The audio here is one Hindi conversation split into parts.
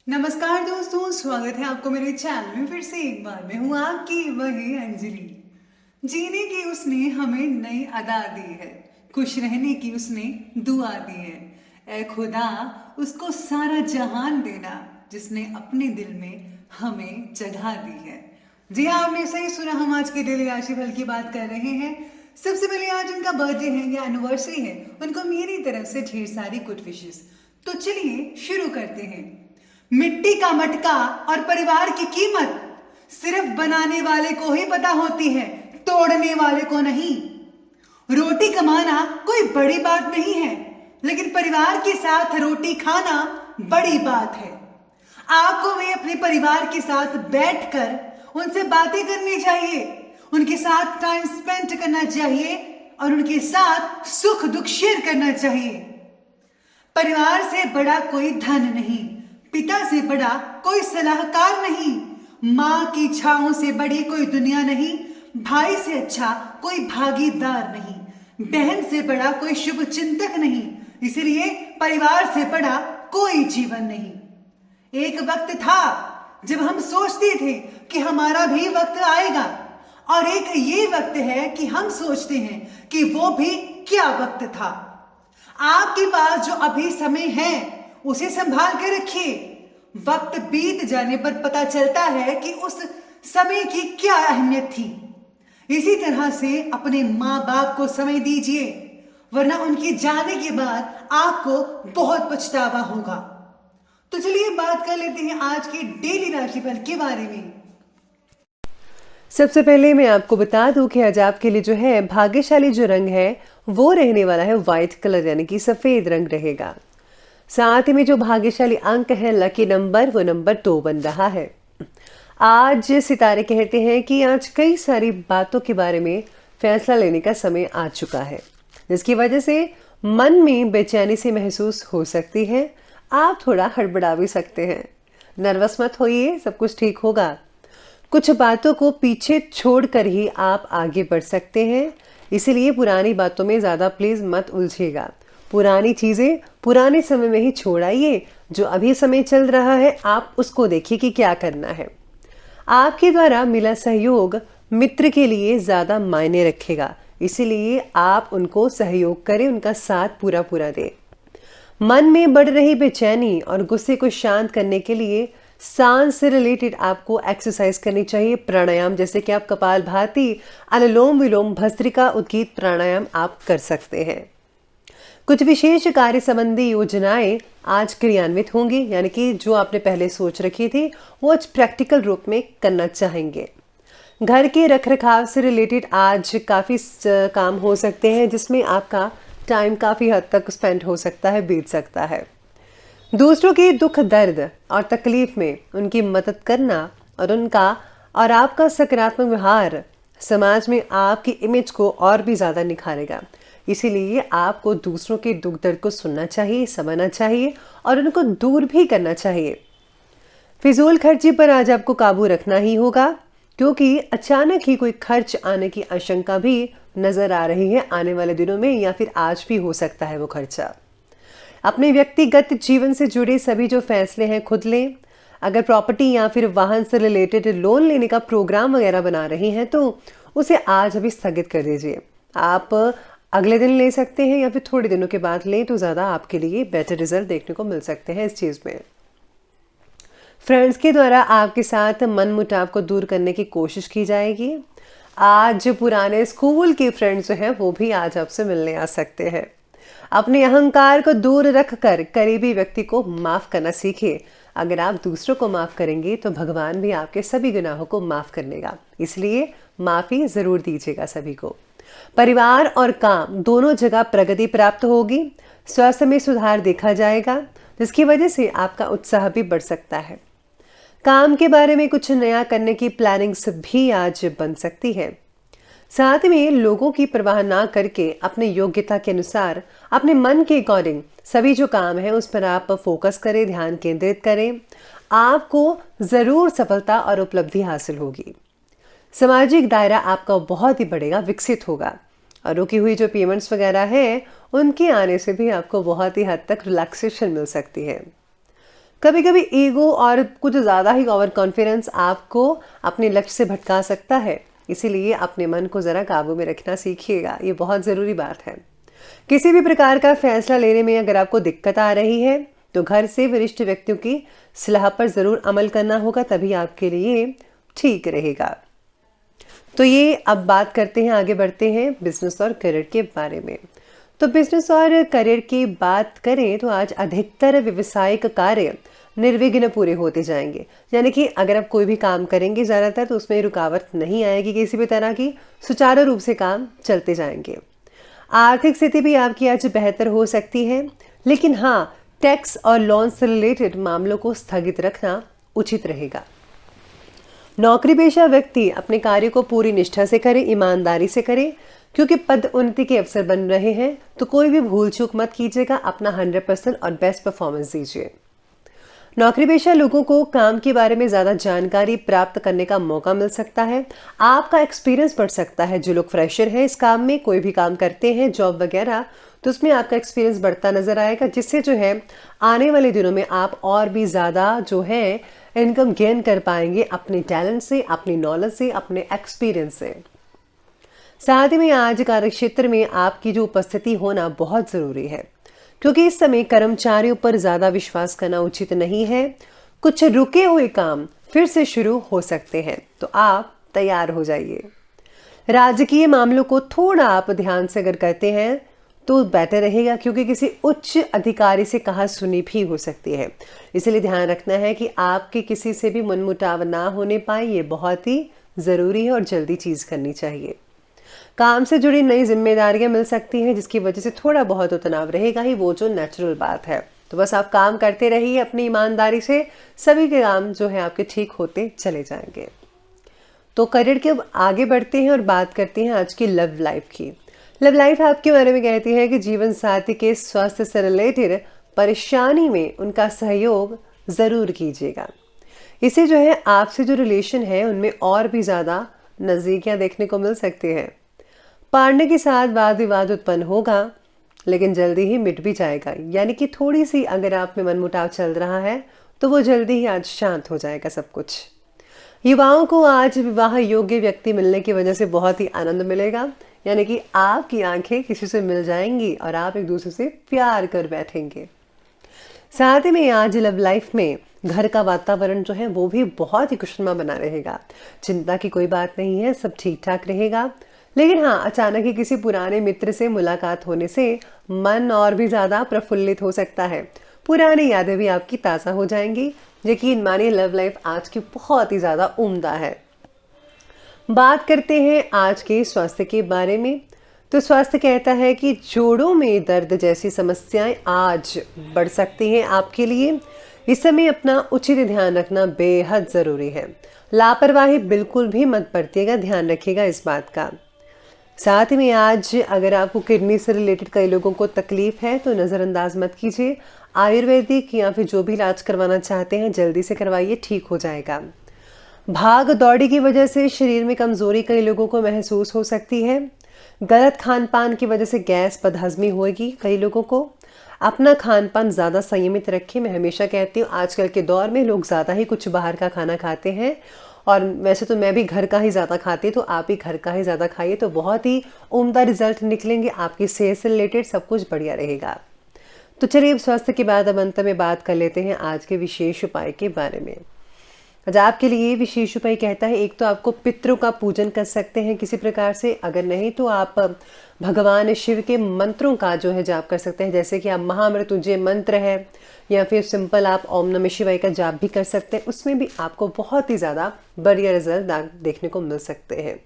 नमस्कार दोस्तों, स्वागत है आपको मेरे चैनल में फिर से एक बार। मैं हूँ आपकी वही अंजलि। जीने की उसने हमें नई अदा दी है, खुश रहने की उसने दुआ दी है। ऐ खुदा उसको सारा जहान देना, जिसने अपने दिल में हमें जगह दी है। जी हाँ, आपने सही सुना, हम आज के डेली राशिफल की बात कर रहे हैं। सबसे पहले आज उनका बर्थडे है या एनिवर्सरी है, उनको मेरी तरफ से ढेर सारी गुड विशेस। तो चलिए शुरू करते हैं। मिट्टी का मटका और परिवार की कीमत सिर्फ बनाने वाले को ही पता होती है, तोड़ने वाले को नहीं। रोटी कमाना कोई बड़ी बात नहीं है, लेकिन परिवार के साथ रोटी खाना बड़ी बात है। आपको भी अपने परिवार के साथ बैठकर उनसे बातें करनी चाहिए, उनके साथ टाइम स्पेंड करना चाहिए और उनके साथ सुख दुख शेयर करना चाहिए। परिवार से बड़ा कोई धन नहीं, पिता से बड़ा कोई सलाहकार नहीं, माँ की छाओं से बड़ी कोई दुनिया नहीं, भाई से अच्छा कोई भागीदार नहीं, बहन से बड़ा कोई शुभ चिंतक नहीं। इसलिए परिवार से बड़ा कोई जीवन नहीं। एक वक्त था जब हम सोचते थे कि हमारा भी वक्त आएगा, और एक ये वक्त है कि हम सोचते हैं कि वो भी क्या वक्त था। आपके पास जो अभी समय है उसे संभाल कर रखिए। वक्त बीत जाने पर पता चलता है कि उस समय की क्या अहमियत थी। इसी तरह से अपने माँ बाप को समय दीजिए, वरना उनके जाने के बाद आपको बहुत पछतावा होगा। तो चलिए बात कर लेते हैं आज के डेली राशिफल के बारे में। सबसे पहले मैं आपको बता दूं कि आज आपके लिए जो है भाग्यशाली जो रंग है वो रहने वाला है व्हाइट कलर, यानी कि सफेद रंग रहेगा। साथ ही में जो भाग्यशाली अंक है, लकी नंबर, वो नंबर 2 बन रहा है। आज सितारे कहते हैं कि आज कई सारी बातों के बारे में फैसला लेने का समय आ चुका है, जिसकी वजह से मन में बेचैनी से महसूस हो सकती है। आप थोड़ा हड़बड़ा भी सकते हैं। नर्वस मत होइए, सब कुछ ठीक होगा। कुछ बातों को पीछे छोड़कर ही आप आगे बढ़ सकते हैं, इसीलिए पुरानी बातों में ज़्यादा प्लीज़ मत उलझिएगा। पुरानी चीज़ें पुराने समय में ही छोड़ आइए। जो अभी समय चल रहा है आप उसको देखिए कि क्या करना है। आपके द्वारा मिला सहयोग मित्र के लिए ज़्यादा मायने रखेगा, इसीलिए आप उनको सहयोग करें, उनका साथ पूरा पूरा दें। मन में बढ़ रही बेचैनी और गुस्से को शांत करने के लिए सांस से रिलेटेड आपको एक्सरसाइज करनी चाहिए। प्राणायाम, जैसे कि आप कपाल भाती, अनुलोम विलोम, भस्त्रिका, उद्गीत प्राणायाम आप कर सकते हैं। कुछ विशेष कार्य संबंधी योजनाएं आज क्रियान्वित होंगी, यानी कि जो आपने पहले सोच रखी थी वो आज प्रैक्टिकल रूप में करना चाहेंगे। घर के रखरखाव से रिलेटेड आज काफ़ी काम हो सकते हैं, जिसमें आपका टाइम काफ़ी हद तक स्पेंड हो सकता है, बीत सकता है। दूसरों के दुख दर्द और तकलीफ में उनकी मदद करना और आपका सकारात्मक व्यवहार समाज में आपकी इमेज को और भी ज़्यादा निखारेगा। इसीलिए आपको दूसरों के दुख दर्द को सुनना चाहिए, समझना चाहिए और उनको दूर भी करना चाहिए। फिजूल खर्ची पर आज आपको काबू रखना ही होगा, क्योंकि अचानक ही कोई खर्च आने की आशंका भी नज़र आ रही है आने वाले दिनों में, या फिर आज भी हो सकता है वो खर्चा। अपने व्यक्तिगत जीवन से जुड़े सभी जो फैसले हैं खुद लें। अगर प्रॉपर्टी या फिर वाहन से रिलेटेड लोन लेने का प्रोग्राम वगैरह बना रही हैं तो उसे आज अभी स्थगित कर दीजिए। आप अगले दिन ले सकते हैं या फिर थोड़े दिनों के बाद लें तो ज़्यादा आपके लिए बेटर रिजल्ट देखने को मिल सकते हैं इस चीज़ में। फ्रेंड्स के द्वारा आपके साथ मन मुटाव को दूर करने की कोशिश की जाएगी। आज पुराने स्कूल के फ्रेंड्स जो हैं वो भी आज आपसे मिलने आ सकते हैं। अपने अहंकार को दूर रखकर करीबी व्यक्ति को माफ करना सीखिए। अगर आप दूसरों को माफ करेंगे तो भगवान भी आपके सभी गुनाहों को माफ कर लेगा, इसलिए माफी जरूर दीजिएगा सभी को। परिवार और काम दोनों जगह प्रगति प्राप्त होगी। स्वास्थ्य में सुधार देखा जाएगा, जिसकी वजह से आपका उत्साह भी बढ़ सकता है। काम के बारे में कुछ नया करने की प्लानिंग्स भी आज बन सकती है। साथ में लोगों की परवाह ना करके अपने योग्यता के अनुसार, अपने मन के अकॉर्डिंग सभी जो काम है उस पर आप फोकस करें, ध्यान केंद्रित करें। आपको जरूर सफलता और उपलब्धि हासिल होगी। सामाजिक दायरा आपका बहुत ही बढ़ेगा, विकसित होगा, और रुकी हुई जो पेमेंट्स वगैरह है उनके आने से भी आपको बहुत ही हद तक रिलैक्सेशन मिल सकती है। कभी कभी ईगो और कुछ ज़्यादा ही ओवर कॉन्फिडेंस आपको अपने लक्ष्य से भटका सकता है, इसीलिए अपने मन को ज़रा काबू में रखना सीखिएगा, ये बहुत ज़रूरी बात है। किसी भी प्रकार का फैसला लेने में अगर आपको दिक्कत आ रही है तो घर से वरिष्ठ व्यक्तियों की सलाह पर ज़रूर अमल करना होगा, तभी आपके लिए ठीक रहेगा। तो ये अब बात करते हैं, आगे बढ़ते हैं बिजनेस और करियर के बारे में। तो बिजनेस और करियर की बात करें तो आज अधिकतर व्यवसायिक कार्य निर्विघ्न पूरे होते जाएंगे, यानी कि अगर आप कोई भी काम करेंगे ज़्यादातर तो उसमें रुकावट नहीं आएगी, किसी भी तरह की सुचारू रूप से काम चलते जाएंगे। आर्थिक स्थिति भी आपकी आज बेहतर हो सकती है, लेकिन हाँ, टैक्स और लोन से रिलेटेड मामलों को स्थगित रखना उचित रहेगा। नौकरी पेशा व्यक्ति अपने कार्य को पूरी निष्ठा से करे, ईमानदारी से करे, क्योंकि पद उन्नति के अवसर बन रहे हैं, तो कोई भी भूल चूक मत कीजिएगा, अपना 100% और बेस्ट परफॉर्मेंस दीजिए। नौकरी पेशा लोगों को काम के बारे में ज़्यादा जानकारी प्राप्त करने का मौका मिल सकता है, आपका एक्सपीरियंस बढ़ सकता है। जो लोग फ्रेशर हैं, इस काम में कोई भी काम करते हैं, जॉब वगैरह, तो उसमें आपका एक्सपीरियंस बढ़ता नजर आएगा, जिससे जो है आने वाले दिनों में आप और भी ज़्यादा जो है इनकम गेन कर पाएंगे अपने टैलेंट से, अपनी नॉलेज से, अपने एक्सपीरियंस से। साथ ही में आज कार्यक्षेत्र में आपकी जो उपस्थिति होना बहुत ज़रूरी है, क्योंकि इस समय कर्मचारियों पर ज़्यादा विश्वास करना उचित नहीं है। कुछ रुके हुए काम फिर से शुरू हो सकते हैं, तो आप तैयार हो जाइए। राजकीय मामलों को थोड़ा आप ध्यान से अगर करते हैं तो बेटर रहेगा, क्योंकि किसी उच्च अधिकारी से कहा सुनी भी हो सकती है, इसलिए ध्यान रखना है कि आपके किसी से भी मनमुटाव ना होने पाए, ये बहुत ही ज़रूरी है और जल्दी चीज़ करनी चाहिए। काम से जुड़ी नई जिम्मेदारियां मिल सकती हैं, जिसकी वजह से थोड़ा बहुत तो तनाव रहेगा ही, वो जो नेचुरल बात है। तो बस आप काम करते रहिए अपनी ईमानदारी से, सभी के काम जो है आपके ठीक होते चले जाएंगे। तो करियर के अब आगे बढ़ते हैं और बात करते हैं आज की लव लाइफ की। लव लाइफ आपके बारे में कहती है कि जीवन साथी के स्वास्थ्य से रिलेटेड परेशानी में उनका सहयोग ज़रूर कीजिएगा। इसे जो है आपसे जो रिलेशन है उनमें और भी ज़्यादा नज़दीकियाँ देखने को मिल सकती हैं। पार्टनर के साथ वाद विवाद उत्पन्न होगा, लेकिन जल्दी ही मिट भी जाएगा, यानी कि थोड़ी सी अगर आप में मनमुटाव चल रहा है तो वो जल्दी ही आज शांत हो जाएगा सब कुछ। युवाओं को आज विवाह योग्य व्यक्ति मिलने की वजह से बहुत ही आनंद मिलेगा, यानी कि आपकी आंखें किसी से मिल जाएंगी और आप एक दूसरे से प्यार कर बैठेंगे। साथ ही में आज लव लाइफ में घर का वातावरण जो है वो भी बहुत ही खुशनुमा बना रहेगा। चिंता की कोई बात नहीं है, सब ठीक ठाक रहेगा। लेकिन हाँ, अचानक ही किसी पुराने मित्र से मुलाकात होने से मन और भी ज़्यादा प्रफुल्लित हो सकता है, पुरानी यादें भी आपकी ताज़ा हो जाएंगी। यकीन मानिए लव लाइफ आज की बहुत ही ज़्यादा उम्दा है। बात करते हैं आज के स्वास्थ्य के बारे में। तो स्वास्थ्य कहता है कि जोड़ों में दर्द जैसी समस्याएं आज बढ़ सकती हैं आपके लिए। इस समय अपना उचित ध्यान रखना बेहद ज़रूरी है। लापरवाही बिल्कुल भी मत बरतिएगा, ध्यान रखिएगा इस बात का। साथ ही में आज अगर आपको किडनी से रिलेटेड कई लोगों को तकलीफ है तो नज़रअंदाज मत कीजिए। आयुर्वेदिक या फिर जो भी इलाज करवाना चाहते हैं जल्दी से करवाइए, ठीक हो जाएगा। भाग दौड़ी की वजह से शरीर में कमजोरी कई लोगों को महसूस हो सकती है। गलत खान पान की वजह से गैस बदहजमी होगी कई लोगों को। अपना खान पान ज़्यादा संयमित रखें। मैं हमेशा कहती हूँ आजकल के दौर में लोग ज़्यादा ही कुछ बाहर का खाना खाते हैं, और वैसे तो मैं भी घर का ही ज़्यादा खाती हूँ, तो आप भी घर का ही ज़्यादा खाइए, तो बहुत ही उम्दा रिजल्ट निकलेंगे। आपकी सेहत से रिलेटेड सब कुछ बढ़िया रहेगा। तो चलिए अब स्वास्थ्य के बाद अब अंत में बात कर लेते हैं आज के विशेष उपाय के बारे में। आज आपके लिए विशेष उपाय कहता है, एक तो आपको पितरों का पूजन कर सकते हैं किसी प्रकार से, अगर नहीं तो आप भगवान शिव के मंत्रों का जो है जाप कर सकते हैं, जैसे कि आप महामृत्युंजय मंत्र है या फिर सिंपल आप ओम नमः शिवाय का जाप भी कर सकते हैं। उसमें भी आपको बहुत ही ज़्यादा बढ़िया रिजल्ट देखने को मिल सकते हैं।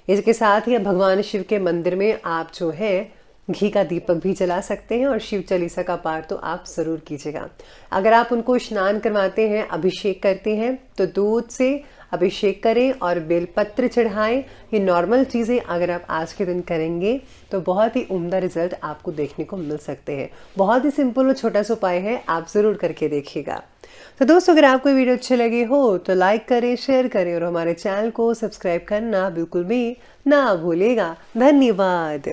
इसके साथ ही भगवान शिव के मंदिर में आप जो है घी का दीपक भी जला सकते हैं, और शिव चालीसा का पाठ तो आप ज़रूर कीजिएगा। अगर आप उनको स्नान करवाते हैं, अभिषेक करते हैं, तो दूध से अभिषेक करें और बेलपत्र चढ़ाएं। ये नॉर्मल चीज़ें अगर आप आज के दिन करेंगे तो बहुत ही उम्दा रिजल्ट आपको देखने को मिल सकते हैं। बहुत ही सिंपल और छोटा सा उपाय है, आप ज़रूर करके देखिएगा। तो दोस्तों, अगर आपको वीडियो अच्छे लगे हो तो लाइक करें, शेयर करें और हमारे चैनल को सब्सक्राइब करना बिल्कुल भी ना भूलिएगा। धन्यवाद।